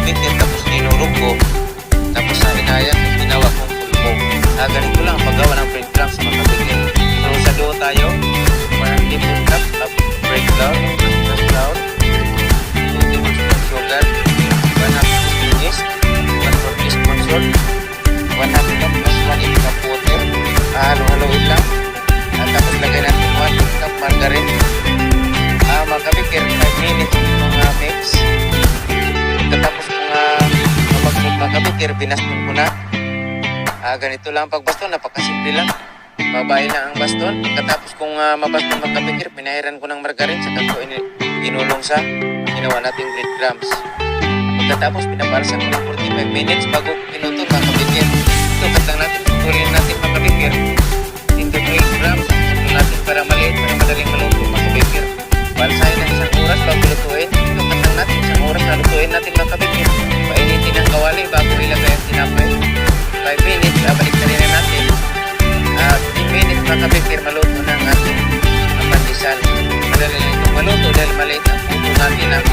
kabikir, tapos dinurog ko. Tapos sa inayang ginawa kong pulpo. Ganito lang ang paggawa ng breadcrumbs mga kabikir. So sa dough tayo, 1 tablespoon cup of bread flour, just flour, 2 tablespoon sugar, 1/2 teaspoon yeast, 1/4 teaspoon salt, 1/2 cup plus 1/8 cup water. Halo-haloin lang. At tapos lagay natin 1 cup margarine. Mga kabikir, 5 minutes mga mix. Pagkatapos kung magbaston mga kabikir, binaston ko na. Ganito lang ang pagbaston, napakasimple lang. Babae lang ang baston. Pagkatapos kung mabaston mga kabikir, pinahiran ko ng margarine sa ko inulong sa ginawa nating breadcrumbs. Pagkatapos pinapalasan ko ng 45 minutes bago pinutol mga kabikir. Ito, katang natin, putulin natin mga kabikir into 12 grams. Putulin natin para maliit, para madaling maluto mga kabikir. Balsahin ng 1 oras bago lutuin.